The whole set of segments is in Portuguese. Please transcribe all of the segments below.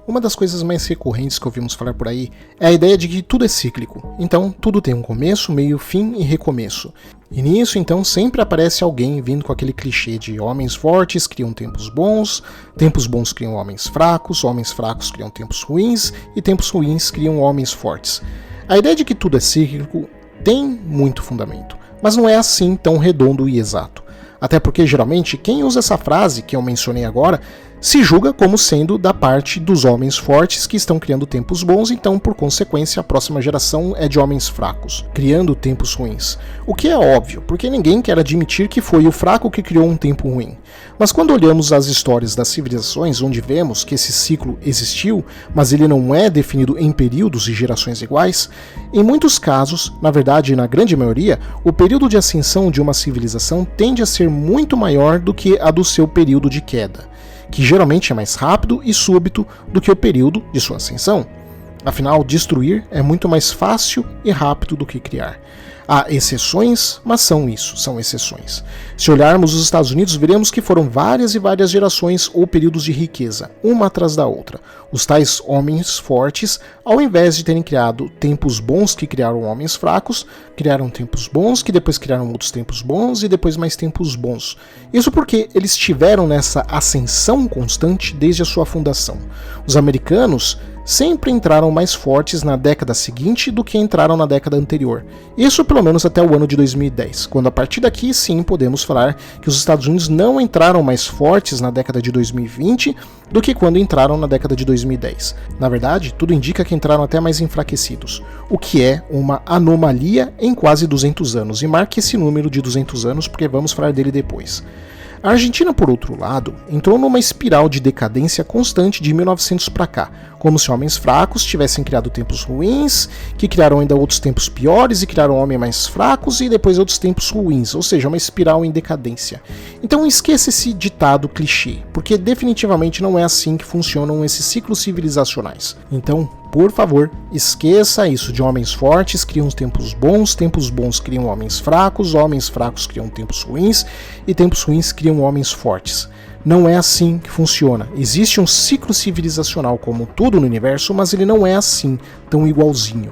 uma das coisas mais recorrentes que ouvimos falar por aí é a ideia de que tudo é cíclico. Então, tudo tem um começo, meio, fim e recomeço. E nisso, então, sempre aparece alguém vindo com aquele clichê de homens fortes criam tempos bons criam homens fracos criam tempos ruins e tempos ruins criam homens fortes. A ideia de que tudo é cíclico tem muito fundamento, mas não é assim tão redondo e exato. Até porque, geralmente, quem usa essa frase que eu mencionei agora se julga como sendo da parte dos homens fortes que estão criando tempos bons, então, por consequência, a próxima geração é de homens fracos, criando tempos ruins. O que é óbvio, porque ninguém quer admitir que foi o fraco que criou um tempo ruim. Mas quando olhamos as histórias das civilizações, onde vemos que esse ciclo existiu, mas ele não é definido em períodos e gerações iguais, em muitos casos, na verdade, na grande maioria, o período de ascensão de uma civilização tende a ser muito maior do que a do seu período de queda, que geralmente é mais rápido e súbito do que o período de sua ascensão. Afinal, destruir é muito mais fácil e rápido do que criar. Há exceções, mas são exceções. Se olharmos os Estados Unidos, veremos que foram várias e várias gerações ou períodos de riqueza, uma atrás da outra. Os tais homens fortes, ao invés de terem criado tempos bons que criaram homens fracos, criaram tempos bons que depois criaram outros tempos bons e depois mais tempos bons. Isso porque eles estiveram nessa ascensão constante desde a sua fundação. Os americanos sempre entraram mais fortes na década seguinte do que entraram na década anterior. Isso pelo menos até o ano de 2010, quando a partir daqui sim podemos falar que os Estados Unidos não entraram mais fortes na década de 2020 do que quando entraram na década de 2010. Na verdade, tudo indica que entraram até mais enfraquecidos, o que é uma anomalia em quase 200 anos, e marque esse número de 200 anos porque vamos falar dele depois. A Argentina, por outro lado, entrou numa espiral de decadência constante de 1900 para cá, como se homens fracos tivessem criado tempos ruins, que criaram ainda outros tempos piores e criaram homens mais fracos e depois outros tempos ruins, ou seja, uma espiral em decadência. Então esqueça esse ditado clichê, porque definitivamente não é assim que funcionam esses ciclos civilizacionais. Então, por favor, esqueça isso de homens fortes criam tempos bons criam homens fracos criam tempos ruins e tempos ruins criam homens fortes. Não é assim que funciona. Existe um ciclo civilizacional como tudo no universo, mas ele não é assim, tão igualzinho.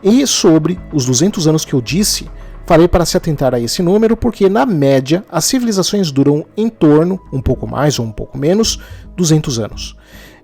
E sobre os 200 anos que eu disse, falei para se atentar a esse número porque, na média, as civilizações duram em torno, um pouco mais ou um pouco menos, 200 anos.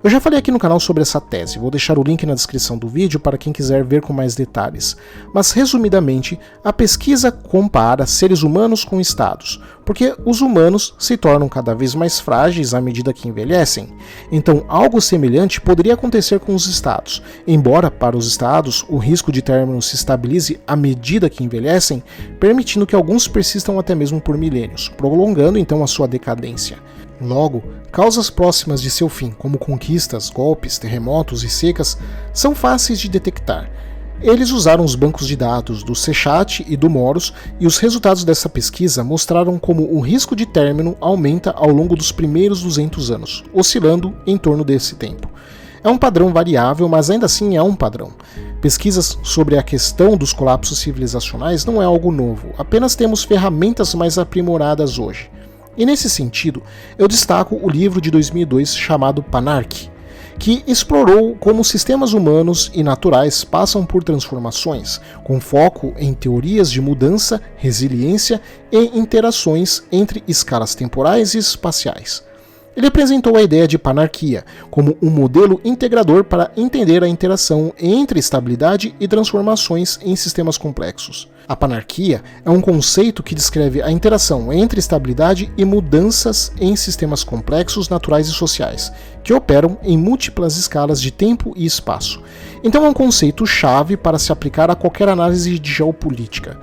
Eu já falei aqui no canal sobre essa tese, vou deixar o link na descrição do vídeo para quem quiser ver com mais detalhes. Mas, resumidamente, a pesquisa compara seres humanos com estados, porque os humanos se tornam cada vez mais frágeis à medida que envelhecem. Então, algo semelhante poderia acontecer com os estados, embora para os estados o risco de término se estabilize à medida que envelhecem, permitindo que alguns persistam até mesmo por milênios, prolongando então a sua decadência. Logo, causas próximas de seu fim, como conquistas, golpes, terremotos e secas, são fáceis de detectar. Eles usaram os bancos de dados do Sechat e do Moros, e os resultados dessa pesquisa mostraram como o risco de término aumenta ao longo dos primeiros 200 anos, oscilando em torno desse tempo. É um padrão variável, mas ainda assim é um padrão. Pesquisas sobre a questão dos colapsos civilizacionais não é algo novo, apenas temos ferramentas mais aprimoradas hoje. E nesse sentido, eu destaco o livro de 2002 chamado Panarchy, que explorou como sistemas humanos e naturais passam por transformações, com foco em teorias de mudança, resiliência e interações entre escalas temporais e espaciais. Ele apresentou a ideia de panarquia como um modelo integrador para entender a interação entre estabilidade e transformações em sistemas complexos. A panarquia é um conceito que descreve a interação entre estabilidade e mudanças em sistemas complexos, naturais e sociais, que operam em múltiplas escalas de tempo e espaço. Então é um conceito-chave para se aplicar a qualquer análise de geopolítica.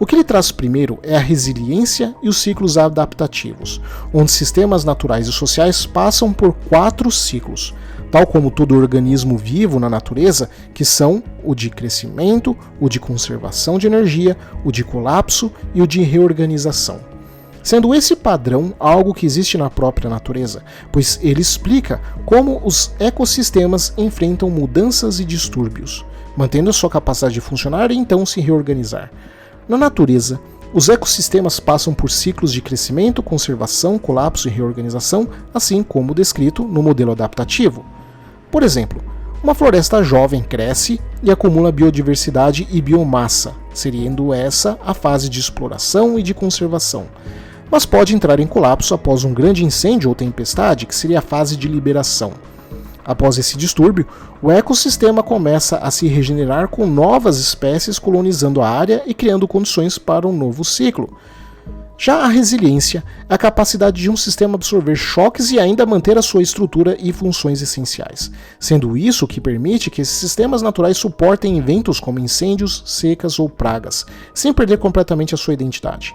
O que ele traz primeiro é a resiliência e os ciclos adaptativos, onde sistemas naturais e sociais passam por 4 ciclos, tal como todo organismo vivo na natureza, que são o de crescimento, o de conservação de energia, o de colapso e o de reorganização. Sendo esse padrão algo que existe na própria natureza, pois ele explica como os ecossistemas enfrentam mudanças e distúrbios, mantendo sua capacidade de funcionar e então se reorganizar. Na natureza, os ecossistemas passam por ciclos de crescimento, conservação, colapso e reorganização, assim como descrito no modelo adaptativo. Por exemplo, uma floresta jovem cresce e acumula biodiversidade e biomassa, sendo essa a fase de exploração e de conservação. Mas pode entrar em colapso após um grande incêndio ou tempestade, que seria a fase de liberação. Após esse distúrbio, o ecossistema começa a se regenerar com novas espécies colonizando a área e criando condições para um novo ciclo. Já a resiliência é a capacidade de um sistema absorver choques e ainda manter a sua estrutura e funções essenciais, sendo isso o que permite que esses sistemas naturais suportem eventos como incêndios, secas ou pragas, sem perder completamente a sua identidade.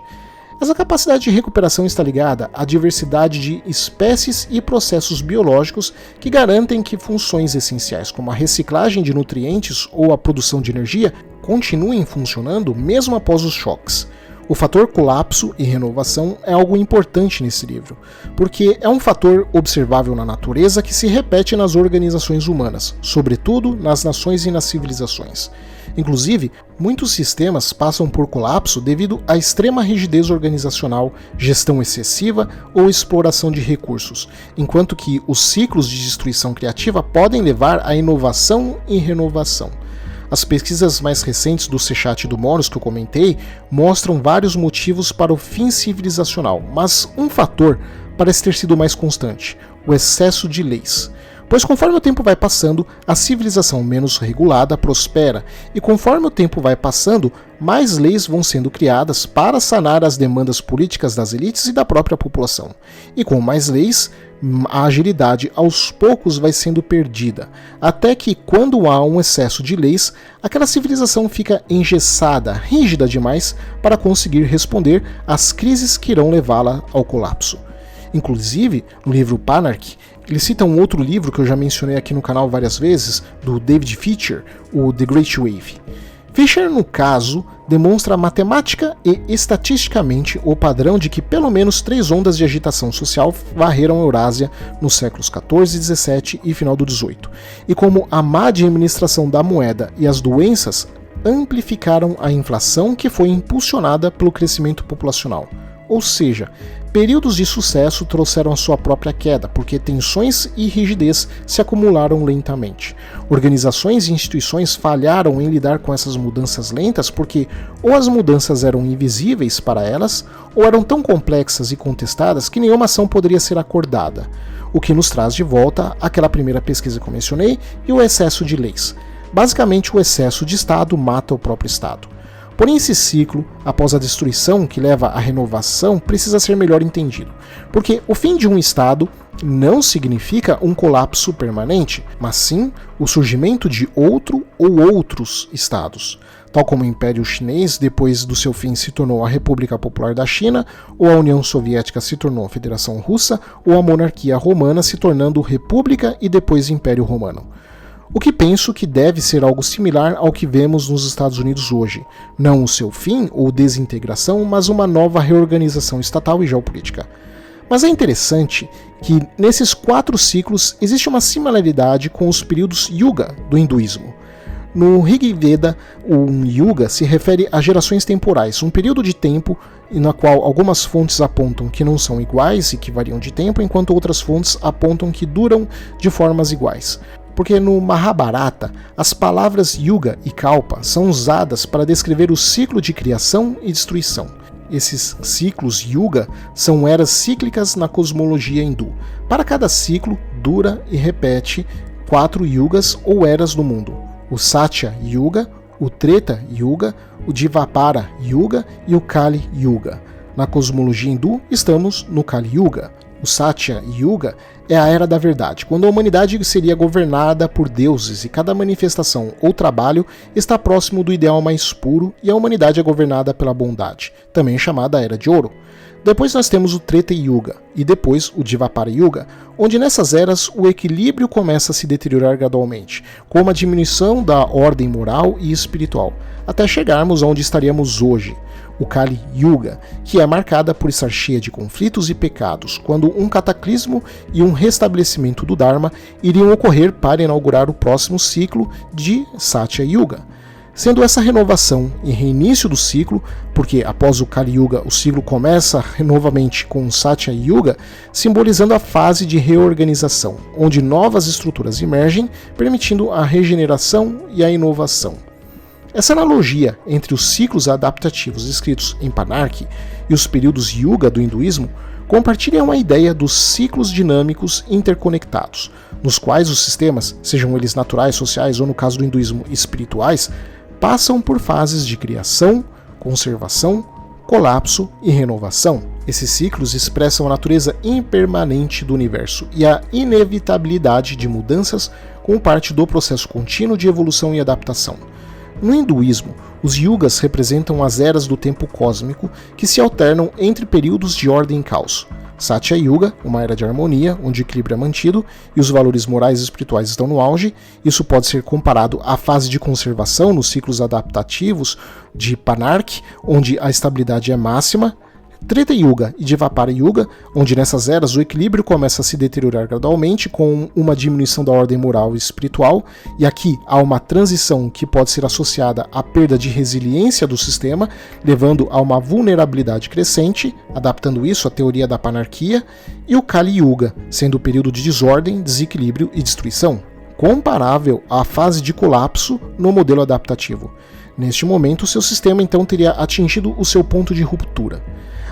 Essa capacidade de recuperação está ligada à diversidade de espécies e processos biológicos que garantem que funções essenciais como a reciclagem de nutrientes ou a produção de energia continuem funcionando mesmo após os choques. O fator colapso e renovação é algo importante nesse livro, porque é um fator observável na natureza que se repete nas organizações humanas, sobretudo nas nações e nas civilizações. Inclusive, muitos sistemas passam por colapso devido à extrema rigidez organizacional, gestão excessiva ou exploração de recursos, enquanto que os ciclos de destruição criativa podem levar à inovação e renovação. As pesquisas mais recentes do Sechat e do Monos que eu comentei mostram vários motivos para o fim civilizacional, mas um fator parece ter sido mais constante: o excesso de leis. Pois conforme o tempo vai passando, a civilização menos regulada prospera, e conforme o tempo vai passando, mais leis vão sendo criadas para sanar as demandas políticas das elites e da própria população. E com mais leis, a agilidade aos poucos vai sendo perdida, até que quando há um excesso de leis, aquela civilização fica engessada, rígida demais para conseguir responder às crises que irão levá-la ao colapso. Inclusive, no livro Panarchy, ele cita um outro livro que eu já mencionei aqui no canal várias vezes, do David Fisher, o The Great Wave. Fisher, no caso, demonstra matemática e estatisticamente o padrão de que pelo menos 3 ondas de agitação social varreram a Eurásia nos séculos XIV, XVII e final do XVIII, e como a má administração da moeda e as doenças amplificaram a inflação que foi impulsionada pelo crescimento populacional. Ou seja, períodos de sucesso trouxeram a sua própria queda, porque tensões e rigidez se acumularam lentamente. Organizações e instituições falharam em lidar com essas mudanças lentas porque ou as mudanças eram invisíveis para elas, ou eram tão complexas e contestadas que nenhuma ação poderia ser acordada. O que nos traz de volta àquela primeira pesquisa que eu mencionei e o excesso de leis. Basicamente, o excesso de Estado mata o próprio Estado. Porém, esse ciclo, após a destruição que leva à renovação, precisa ser melhor entendido, porque o fim de um Estado não significa um colapso permanente, mas sim o surgimento de outro ou outros Estados. Tal como o Império Chinês, depois do seu fim, se tornou a República Popular da China, ou a União Soviética se tornou a Federação Russa, ou a monarquia romana se tornando República e depois Império Romano. O que penso que deve ser algo similar ao que vemos nos Estados Unidos hoje. Não o seu fim ou desintegração, mas uma nova reorganização estatal e geopolítica. Mas é interessante que nesses 4 ciclos existe uma similaridade com os períodos Yuga do hinduísmo. No Rig Veda, o Yuga se refere a gerações temporais, um período de tempo na qual algumas fontes apontam que não são iguais e que variam de tempo, enquanto outras fontes apontam que duram de formas iguais. Porque no Mahabharata, as palavras Yuga e Kalpa são usadas para descrever o ciclo de criação e destruição. Esses ciclos Yuga são eras cíclicas na cosmologia hindu. Para cada ciclo, dura e repete 4 Yugas ou eras do mundo: o Satya Yuga, o Treta Yuga, o Dvapara Yuga e o Kali Yuga. Na cosmologia hindu, estamos no Kali Yuga. O Satya Yuga é a era da verdade, quando a humanidade seria governada por deuses e cada manifestação ou trabalho está próximo do ideal mais puro e a humanidade é governada pela bondade, também chamada Era de Ouro. Depois nós temos o Treta Yuga e depois o Dvapara Yuga, onde nessas eras o equilíbrio começa a se deteriorar gradualmente, com uma diminuição da ordem moral e espiritual, até chegarmos onde estaríamos hoje, o Kali Yuga, que é marcada por estar cheia de conflitos e pecados, quando um cataclismo e um restabelecimento do Dharma iriam ocorrer para inaugurar o próximo ciclo de Satya Yuga. Sendo essa renovação e reinício do ciclo porque após o Kali Yuga o ciclo começa novamente com o Satya Yuga, simbolizando a fase de reorganização, onde novas estruturas emergem, permitindo a regeneração e a inovação. Essa analogia entre os ciclos adaptativos descritos em Panarki e os períodos Yuga do hinduísmo compartilham uma ideia dos ciclos dinâmicos interconectados, nos quais os sistemas, sejam eles naturais, sociais ou, no caso do hinduísmo, espirituais, passam por fases de criação, conservação, colapso e renovação. Esses ciclos expressam a natureza impermanente do universo e a inevitabilidade de mudanças como parte do processo contínuo de evolução e adaptação. No hinduísmo, os yugas representam as eras do tempo cósmico que se alternam entre períodos de ordem e caos. Satya Yuga, uma era de harmonia, onde o equilíbrio é mantido e os valores morais e espirituais estão no auge. Isso pode ser comparado à fase de conservação nos ciclos adaptativos de Panarki, onde a estabilidade é máxima. Treta Yuga e Dvapara Yuga, onde nessas eras o equilíbrio começa a se deteriorar gradualmente com uma diminuição da ordem moral e espiritual, e aqui há uma transição que pode ser associada à perda de resiliência do sistema, levando a uma vulnerabilidade crescente, adaptando isso à teoria da panarquia, e o Kali Yuga, sendo o período de desordem, desequilíbrio e destruição, comparável à fase de colapso no modelo adaptativo. Neste momento, seu sistema então teria atingido o seu ponto de ruptura.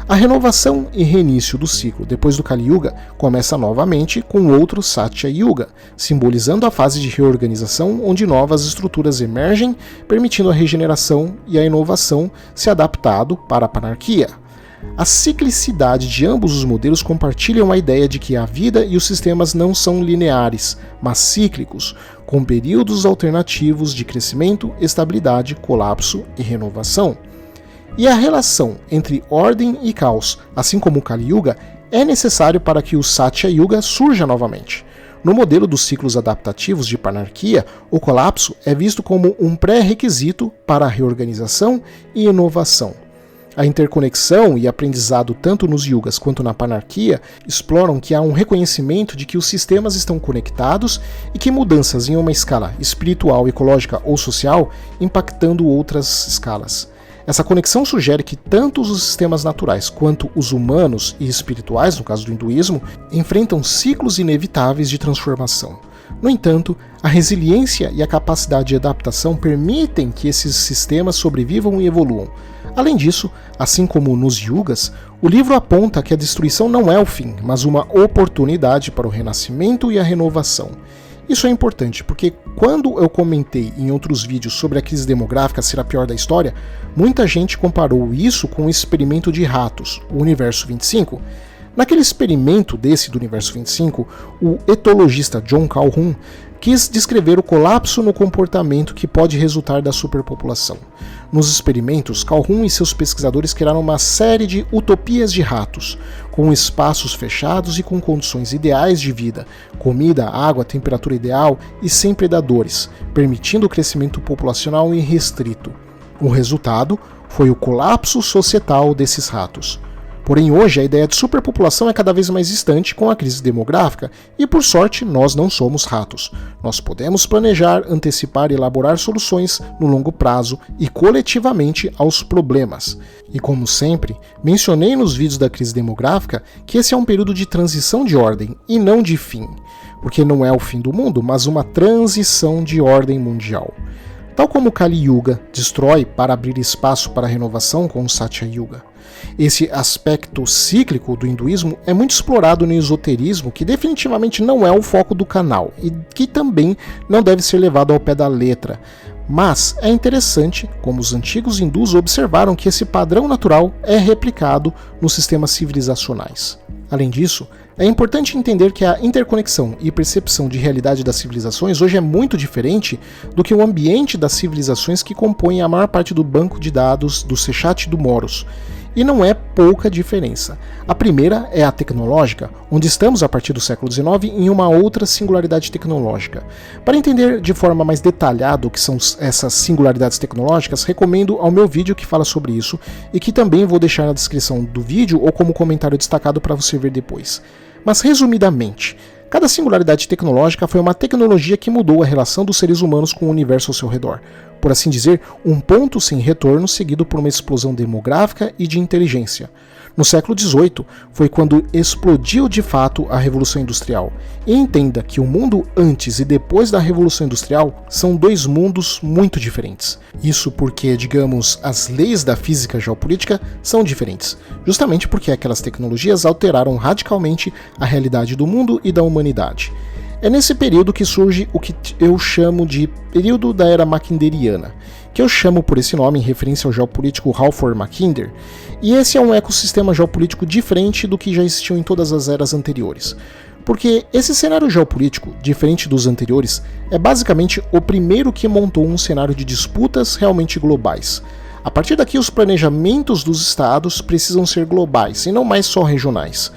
A renovação e reinício do ciclo depois do Kali Yuga começa novamente com outro Satya Yuga, simbolizando a fase de reorganização onde novas estruturas emergem, permitindo a regeneração e a inovação se adaptado para a panarquia. A ciclicidade de ambos os modelos compartilham a ideia de que a vida e os sistemas não são lineares, mas cíclicos, com períodos alternativos de crescimento, estabilidade, colapso e renovação. E a relação entre ordem e caos, assim como o Kali Yuga, é necessário para que o Satya Yuga surja novamente. No modelo dos ciclos adaptativos de panarquia, o colapso é visto como um pré-requisito para a reorganização e inovação. A interconexão e aprendizado tanto nos yugas quanto na panarquia exploram que há um reconhecimento de que os sistemas estão conectados e que mudanças em uma escala espiritual, ecológica ou social impactando outras escalas. Essa conexão sugere que tanto os sistemas naturais quanto os humanos e espirituais, no caso do hinduísmo, enfrentam ciclos inevitáveis de transformação. No entanto, a resiliência e a capacidade de adaptação permitem que esses sistemas sobrevivam e evoluam. Além disso, assim como nos yugas, o livro aponta que a destruição não é o fim, mas uma oportunidade para o renascimento e a renovação. Isso é importante porque quando eu comentei em outros vídeos sobre a crise demográfica ser a pior da história, muita gente comparou isso com o experimento de ratos, o Universo 25. Naquele experimento do Universo 25, o etologista John Calhoun quis descrever o colapso no comportamento que pode resultar da superpopulação. Nos experimentos, Calhoun e seus pesquisadores criaram uma série de utopias de ratos, com espaços fechados e com condições ideais de vida, comida, água, temperatura ideal e sem predadores, permitindo o crescimento populacional irrestrito. O resultado foi o colapso societal desses ratos. Porém, hoje a ideia de superpopulação é cada vez mais distante com a crise demográfica e, por sorte, nós não somos ratos. Nós podemos planejar, antecipar e elaborar soluções no longo prazo e coletivamente aos problemas. E como sempre, mencionei nos vídeos da crise demográfica que esse é um período de transição de ordem e não de fim, porque não é o fim do mundo, mas uma transição de ordem mundial. Tal como o Kali Yuga destrói para abrir espaço para a renovação com o Satya Yuga. Esse aspecto cíclico do hinduísmo é muito explorado no esoterismo, que definitivamente não é o foco do canal e que também não deve ser levado ao pé da letra. Mas é interessante como os antigos hindus observaram que esse padrão natural é replicado nos sistemas civilizacionais. Além disso, é importante entender que a interconexão e percepção de realidade das civilizações hoje é muito diferente do que o ambiente das civilizações que compõem a maior parte do banco de dados do Sechat e do Moros. E não é pouca diferença. A primeira é a tecnológica, onde estamos a partir do século XIX em uma outra singularidade tecnológica. Para entender de forma mais detalhada o que são essas singularidades tecnológicas, recomendo ao meu vídeo que fala sobre isso e que também vou deixar na descrição do vídeo ou como comentário destacado para você ver depois. Mas resumidamente, Cada singularidade tecnológica foi uma tecnologia que mudou a relação dos seres humanos com o universo ao seu redor. Por assim dizer, um ponto sem retorno seguido por uma explosão demográfica e de inteligência. No século XVIII foi quando explodiu de fato a Revolução Industrial. E entenda que o mundo antes e depois da Revolução Industrial são dois mundos muito diferentes. Isso porque, digamos, as leis da física geopolítica são diferentes, justamente porque aquelas tecnologias alteraram radicalmente a realidade do mundo e da humanidade. É nesse período que surge o que eu chamo de período da Era Mackinderiana, que eu chamo por esse nome em referência ao geopolítico Halford Mackinder, e esse é um ecossistema geopolítico diferente do que já existiu em todas as eras anteriores. Porque esse cenário geopolítico, diferente dos anteriores, é basicamente o primeiro que montou um cenário de disputas realmente globais. A partir daqui, os planejamentos dos estados precisam ser globais e não mais só regionais.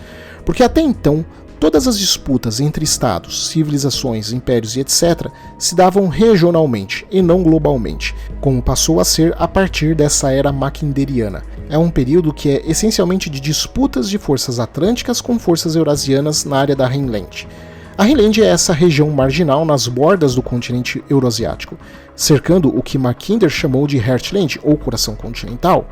Porque até então, todas as disputas entre estados, civilizações, impérios e etc. se davam regionalmente e não globalmente, como passou a ser a partir dessa era mackinderiana. É um período que é essencialmente de disputas de forças atlânticas com forças eurasianas na área da Rhineland. A Rhineland é essa região marginal nas bordas do continente euroasiático, cercando o que Mackinder chamou de Heartland, ou coração continental.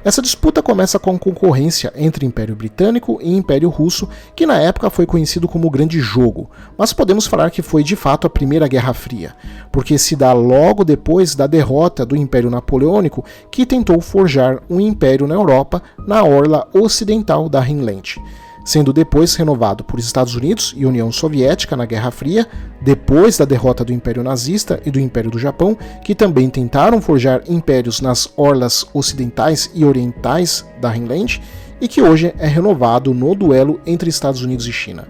Essa disputa começa com a concorrência entre Império Britânico e Império Russo, que na época foi conhecido como o Grande Jogo, mas podemos falar que foi de fato a Primeira Guerra Fria, porque se dá logo depois da derrota do Império Napoleônico, que tentou forjar um império na Europa, na orla ocidental da Rhineland, sendo depois renovado por Estados Unidos e União Soviética na Guerra Fria, depois da derrota do Império Nazista e do Império do Japão, que também tentaram forjar impérios nas orlas ocidentais e orientais da Rhineland, e que hoje é renovado no duelo entre Estados Unidos e China.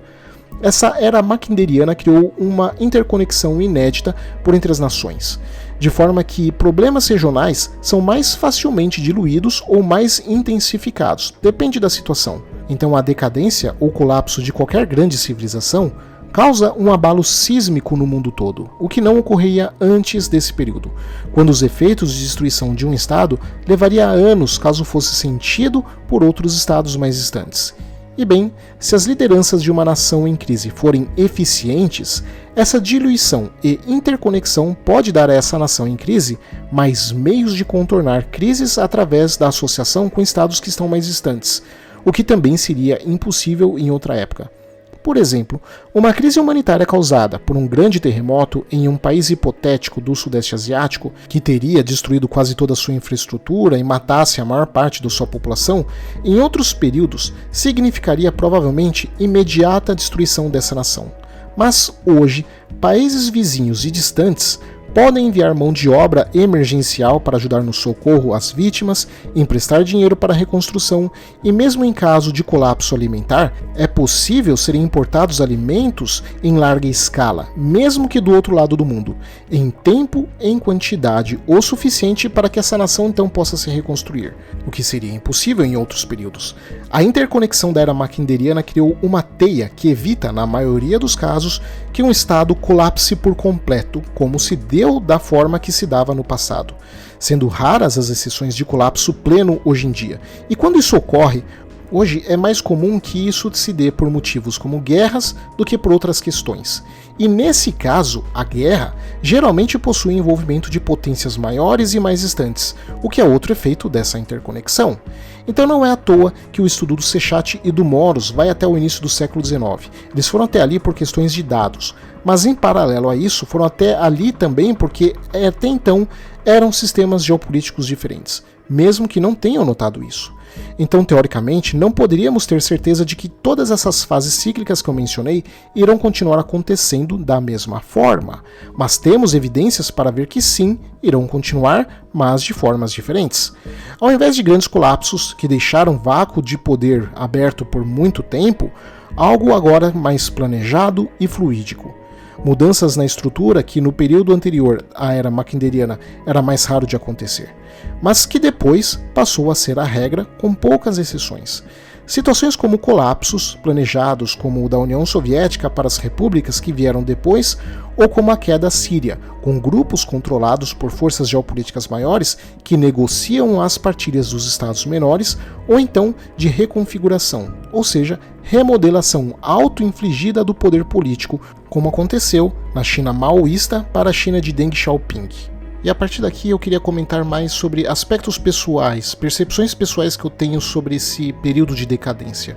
Essa era mackinderiana criou uma interconexão inédita por entre as nações, de forma que problemas regionais são mais facilmente diluídos ou mais intensificados, depende da situação. Então a decadência ou colapso de qualquer grande civilização causa um abalo sísmico no mundo todo, o que não ocorria antes desse período, quando os efeitos de destruição de um estado levaria anos caso fosse sentido por outros estados mais distantes. E bem, se as lideranças de uma nação em crise forem eficientes, essa diluição e interconexão pode dar a essa nação em crise mais meios de contornar crises através da associação com estados que estão mais distantes, o que também seria impossível em outra época. Por exemplo, uma crise humanitária causada por um grande terremoto em um país hipotético do Sudeste Asiático, que teria destruído quase toda a sua infraestrutura e matasse a maior parte da sua população, em outros períodos significaria provavelmente imediata destruição dessa nação. Mas hoje, países vizinhos e distantes podem enviar mão de obra emergencial para ajudar no socorro às vítimas, emprestar dinheiro para a reconstrução e, mesmo em caso de colapso alimentar, é possível serem importados alimentos em larga escala, mesmo que do outro lado do mundo, em tempo e em quantidade o suficiente para que essa nação então possa se reconstruir, o que seria impossível em outros períodos. A interconexão da era mackinderiana criou uma teia que evita, na maioria dos casos, que um estado colapse por completo, como se deu da forma que se dava no passado, sendo raras as exceções de colapso pleno hoje em dia. E quando isso ocorre, hoje é mais comum que isso se dê por motivos como guerras do que por outras questões. E nesse caso, a guerra geralmente possui envolvimento de potências maiores e mais distantes, o que é outro efeito dessa interconexão. Então não é à toa que o estudo do Sechat e do Moros vai até o início do século XIX. Eles foram até ali por questões de dados, mas em paralelo a isso foram até ali também porque até então eram sistemas geopolíticos diferentes, mesmo que não tenham notado isso. Então, teoricamente, não poderíamos ter certeza de que todas essas fases cíclicas que eu mencionei irão continuar acontecendo da mesma forma, mas temos evidências para ver que sim, irão continuar, mas de formas diferentes. Ao invés de grandes colapsos que deixaram vácuo de poder aberto por muito tempo, algo agora mais planejado e fluídico. Mudanças na estrutura que no período anterior à era mackinderiana era mais raro de acontecer, mas que depois passou a ser a regra com poucas exceções. Situações como colapsos planejados como o da União Soviética para as repúblicas que vieram depois, ou como a queda síria, com grupos controlados por forças geopolíticas maiores que negociam as partilhas dos estados menores, ou então de reconfiguração, ou seja, remodelação auto-infligida do poder político, como aconteceu na China maoísta para a China de Deng Xiaoping. E a partir daqui eu queria comentar mais sobre aspectos pessoais, percepções pessoais que eu tenho sobre esse período de decadência.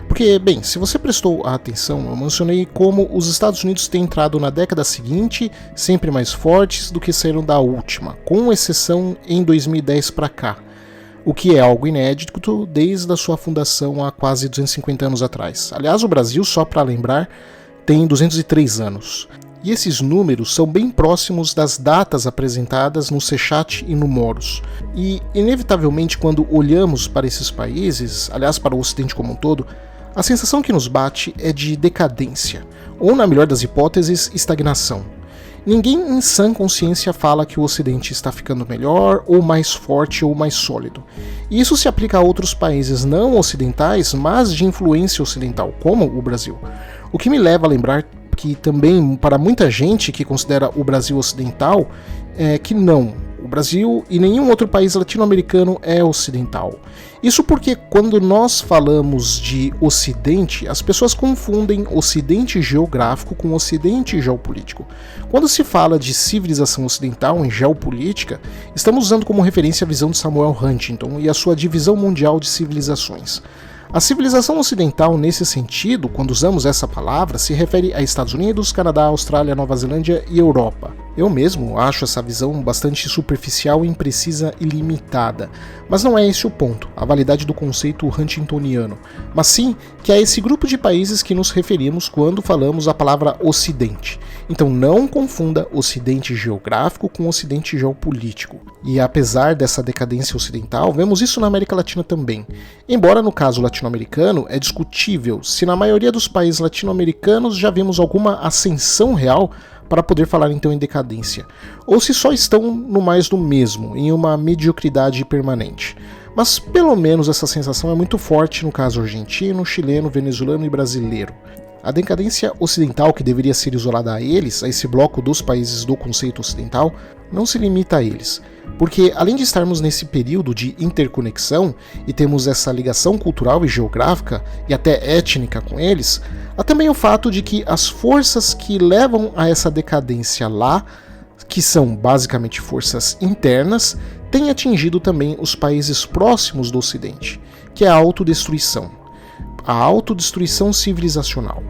Porque, bem, se você prestou atenção, eu mencionei como os Estados Unidos têm entrado na década seguinte sempre mais fortes do que saíram da última, com exceção em 2010 para cá, o que é algo inédito desde a sua fundação há quase 250 anos atrás. Aliás, o Brasil, só para lembrar, tem 203 anos. E esses números são bem próximos das datas apresentadas no Sechat e no Moros. E, inevitavelmente, quando olhamos para esses países, aliás, para o Ocidente como um todo, a sensação que nos bate é de decadência, ou, na melhor das hipóteses, estagnação. Ninguém em sã consciência fala que o Ocidente está ficando melhor, ou mais forte, ou mais sólido. E isso se aplica a outros países não ocidentais, mas de influência ocidental, como o Brasil. O que me leva a lembrar que também, para muita gente que considera o Brasil ocidental, é que não, o Brasil e nenhum outro país latino-americano é ocidental. Isso porque quando nós falamos de Ocidente, as pessoas confundem Ocidente geográfico com Ocidente geopolítico. Quando se fala de civilização ocidental em geopolítica, estamos usando como referência a visão de Samuel Huntington e a sua divisão mundial de civilizações. A civilização ocidental, nesse sentido, quando usamos essa palavra, se refere a Estados Unidos, Canadá, Austrália, Nova Zelândia e Europa. Eu mesmo acho essa visão bastante superficial, imprecisa e limitada. Mas não é esse o ponto, a validade do conceito huntingtoniano, mas sim que é esse grupo de países que nos referimos quando falamos a palavra Ocidente. Então não confunda Ocidente geográfico com Ocidente geopolítico. E apesar dessa decadência ocidental, vemos isso na América Latina também. Embora no caso latino-americano é discutível se na maioria dos países latino-americanos já vimos alguma ascensão real para poder falar então em decadência, ou se só estão no mais do mesmo, em uma mediocridade permanente. Mas pelo menos essa sensação é muito forte no caso argentino, chileno, venezuelano e brasileiro. A decadência ocidental, que deveria ser isolada a eles, a esse bloco dos países do conceito ocidental, não se limita a eles. Porque além de estarmos nesse período de interconexão e temos essa ligação cultural e geográfica e até étnica com eles, há também o fato de que as forças que levam a essa decadência lá, que são basicamente forças internas, têm atingido também os países próximos do Ocidente, que é a autodestruição civilizacional.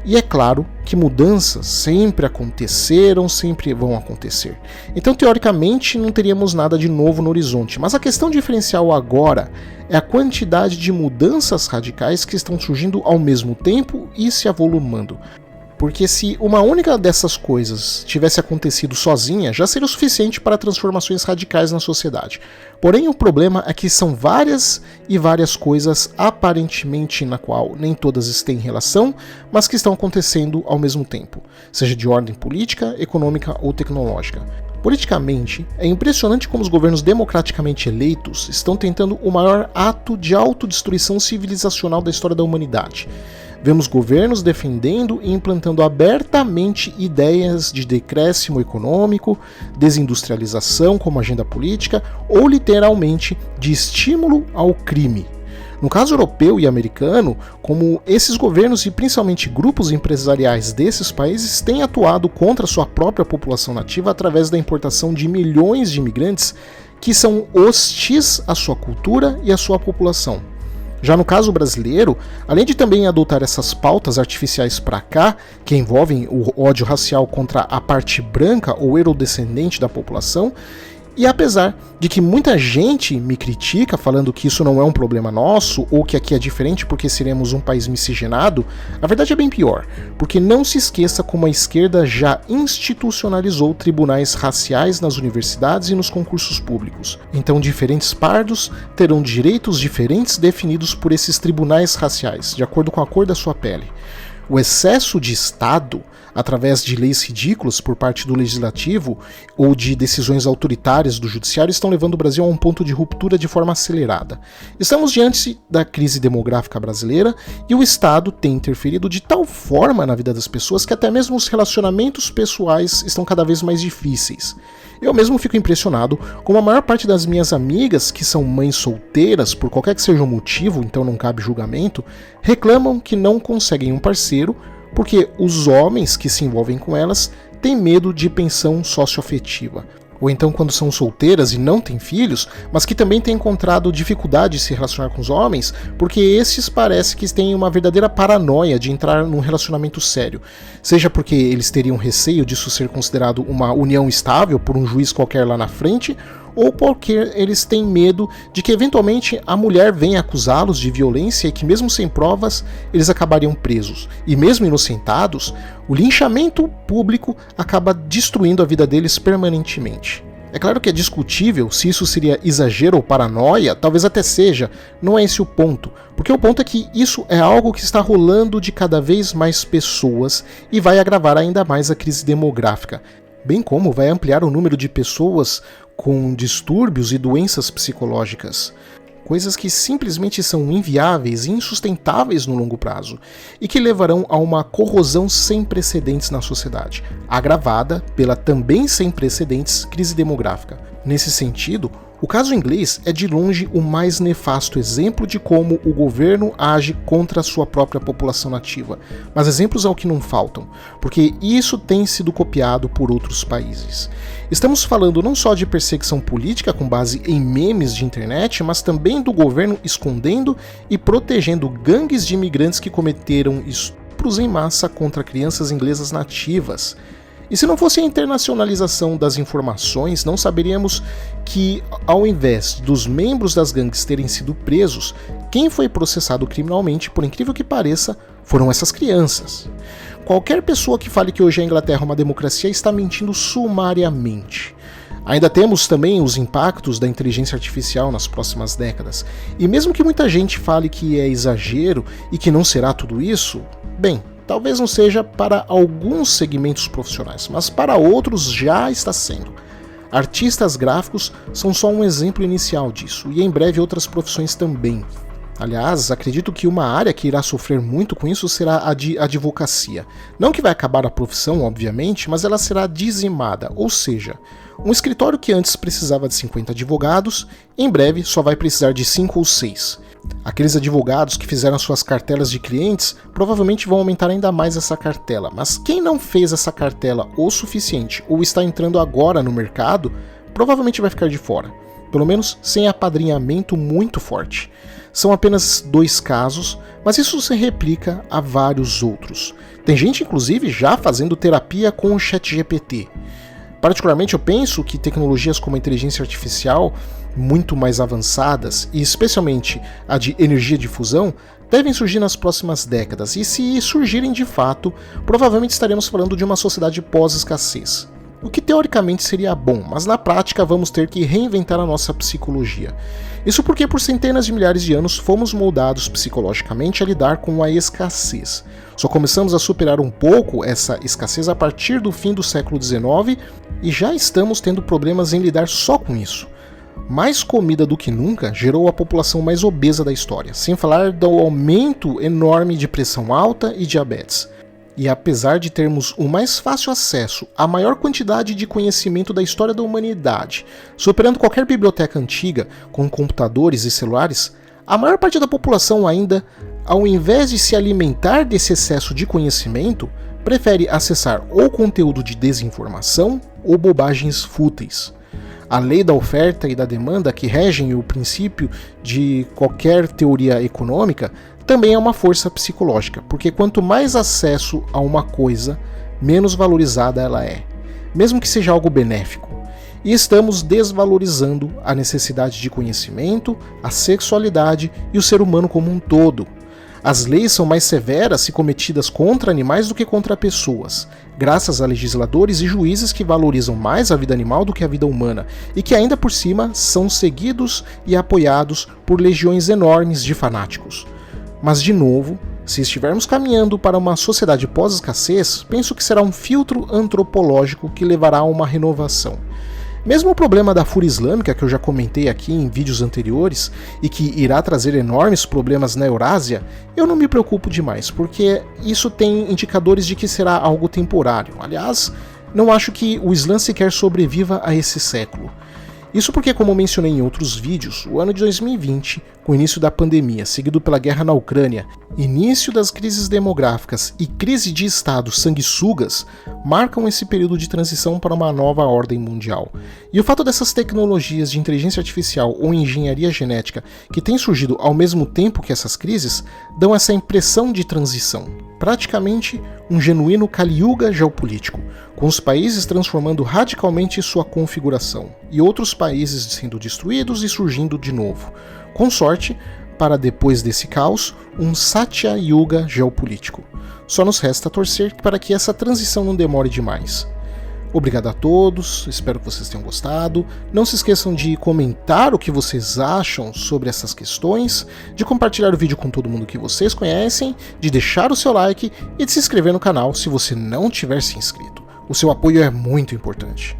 E é claro que mudanças sempre aconteceram, sempre vão acontecer. Então, teoricamente, não teríamos nada de novo no horizonte. Mas a questão diferencial agora é a quantidade de mudanças radicais que estão surgindo ao mesmo tempo e se avolumando. Porque se uma única dessas coisas tivesse acontecido sozinha, já seria o suficiente para transformações radicais na sociedade. Porém, o problema é que são várias e várias coisas aparentemente na qual nem todas têm relação, mas que estão acontecendo ao mesmo tempo, seja de ordem política, econômica ou tecnológica. Politicamente, é impressionante como os governos democraticamente eleitos estão tentando o maior ato de autodestruição civilizacional da história da humanidade. Vemos governos defendendo e implantando abertamente ideias de decréscimo econômico, desindustrialização como agenda política ou literalmente de estímulo ao crime. No caso europeu e americano, como esses governos e principalmente grupos empresariais desses países têm atuado contra sua própria população nativa através da importação de milhões de imigrantes que são hostis à sua cultura e à sua população. Já no caso brasileiro, além de também adotar essas pautas artificiais para cá, que envolvem o ódio racial contra a parte branca ou eurodescendente da população, e apesar de que muita gente me critica falando que isso não é um problema nosso ou que aqui é diferente porque seremos um país miscigenado, a verdade é bem pior, porque não se esqueça como a esquerda já institucionalizou tribunais raciais nas universidades e nos concursos públicos. Então diferentes pardos terão direitos diferentes definidos por esses tribunais raciais, de acordo com a cor da sua pele. O excesso de Estado, através de leis ridículas por parte do legislativo ou de decisões autoritárias do judiciário, estão levando o Brasil a um ponto de ruptura de forma acelerada. Estamos diante da crise demográfica brasileira e o Estado tem interferido de tal forma na vida das pessoas que até mesmo os relacionamentos pessoais estão cada vez mais difíceis. Eu mesmo fico impressionado como a maior parte das minhas amigas, que são mães solteiras, por qualquer que seja o motivo, então não cabe julgamento, reclamam que não conseguem um parceiro porque os homens que se envolvem com elas têm medo de pensão socioafetiva. Ou então quando são solteiras e não têm filhos, mas que também têm encontrado dificuldade de se relacionar com os homens, porque esses parece que têm uma verdadeira paranoia de entrar num relacionamento sério. Seja porque eles teriam receio disso ser considerado uma união estável por um juiz qualquer lá na frente, ou porque eles têm medo de que eventualmente a mulher venha acusá-los de violência e que mesmo sem provas eles acabariam presos. E mesmo inocentados, o linchamento público acaba destruindo a vida deles permanentemente. É claro que é discutível se isso seria exagero ou paranoia, talvez até seja, não é esse o ponto, porque o ponto é que isso é algo que está rolando de cada vez mais pessoas e vai agravar ainda mais a crise demográfica, bem como vai ampliar o número de pessoas com distúrbios e doenças psicológicas, coisas que simplesmente são inviáveis e insustentáveis no longo prazo e que levarão a uma corrosão sem precedentes na sociedade, agravada pela também sem precedentes crise demográfica. Nesse sentido, o caso inglês é de longe o mais nefasto exemplo de como o governo age contra a sua própria população nativa, mas exemplos ao que não faltam, porque isso tem sido copiado por outros países. Estamos falando não só de perseguição política com base em memes de internet, mas também do governo escondendo e protegendo gangues de imigrantes que cometeram estupros em massa contra crianças inglesas nativas. E se não fosse a internacionalização das informações, não saberíamos que, ao invés dos membros das gangues terem sido presos, quem foi processado criminalmente, por incrível que pareça, foram essas crianças. Qualquer pessoa que fale que hoje a Inglaterra é uma democracia está mentindo sumariamente. Ainda temos também os impactos da inteligência artificial nas próximas décadas. E mesmo que muita gente fale que é exagero e que não será tudo isso, bem, talvez não seja para alguns segmentos profissionais, mas para outros já está sendo. Artistas gráficos são só um exemplo inicial disso, e em breve outras profissões também. Aliás, acredito que uma área que irá sofrer muito com isso será a de advocacia. Não que vai acabar a profissão, obviamente, mas ela será dizimada, ou seja, um escritório que antes precisava de 50 advogados, em breve só vai precisar de 5 ou 6. Aqueles advogados que fizeram suas cartelas de clientes provavelmente vão aumentar ainda mais essa cartela, mas quem não fez essa cartela o suficiente ou está entrando agora no mercado, provavelmente vai ficar de fora, pelo menos sem apadrinhamento muito forte. São apenas 2 casos, mas isso se replica a vários outros. Tem gente, inclusive, já fazendo terapia com o ChatGPT. Particularmente, eu penso que tecnologias como a inteligência artificial, muito mais avançadas, e especialmente a de energia de fusão, devem surgir nas próximas décadas, e se surgirem de fato, provavelmente estaremos falando de uma sociedade pós-escassez. O que teoricamente seria bom, mas na prática vamos ter que reinventar a nossa psicologia. Isso porque por centenas de milhares de anos fomos moldados psicologicamente a lidar com a escassez. Só começamos a superar um pouco essa escassez a partir do fim do século XIX e já estamos tendo problemas em lidar só com isso. Mais comida do que nunca gerou a população mais obesa da história, sem falar do aumento enorme de pressão alta e diabetes. E apesar de termos o mais fácil acesso à maior quantidade de conhecimento da história da humanidade, superando qualquer biblioteca antiga com computadores e celulares, a maior parte da população ainda, ao invés de se alimentar desse excesso de conhecimento, prefere acessar ou conteúdo de desinformação ou bobagens fúteis. A lei da oferta e da demanda que regem o princípio de qualquer teoria econômica também é uma força psicológica, porque quanto mais acesso a uma coisa, menos valorizada ela é, mesmo que seja algo benéfico. E estamos desvalorizando a necessidade de conhecimento, a sexualidade e o ser humano como um todo. As leis são mais severas se cometidas contra animais do que contra pessoas, graças a legisladores e juízes que valorizam mais a vida animal do que a vida humana, e que ainda por cima são seguidos e apoiados por legiões enormes de fanáticos. Mas, de novo, Se estivermos caminhando para uma sociedade pós-escassez, penso que será um filtro antropológico que levará a uma renovação. Mesmo o problema da fúria islâmica, que eu já comentei aqui em vídeos anteriores, e que irá trazer enormes problemas na Eurásia, eu não me preocupo demais, porque isso tem indicadores de que será algo temporário. Aliás, não acho que o Islã sequer sobreviva a esse século. Isso porque, como mencionei em outros vídeos, o ano de 2020, com o início da pandemia, seguido pela guerra na Ucrânia, início das crises demográficas e crise de Estado sanguessugas, marcam esse período de transição para uma nova ordem mundial. E o fato dessas tecnologias de inteligência artificial ou engenharia genética que têm surgido ao mesmo tempo que essas crises, dão essa impressão de transição. Praticamente um genuíno Kali Yuga geopolítico, com os países transformando radicalmente sua configuração, e outros países sendo destruídos e surgindo de novo. Com sorte, para depois desse caos, um Satya Yuga geopolítico. Só nos resta torcer para que essa transição não demore demais. Obrigado a todos, espero que vocês tenham gostado. Não se esqueçam de comentar o que vocês acham sobre essas questões, de compartilhar o vídeo com todo mundo que vocês conhecem, de deixar o seu like e de se inscrever no canal se você não tiver se inscrito. O seu apoio é muito importante.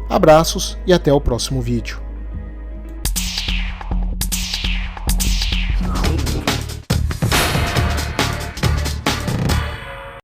Abraços e até o próximo vídeo.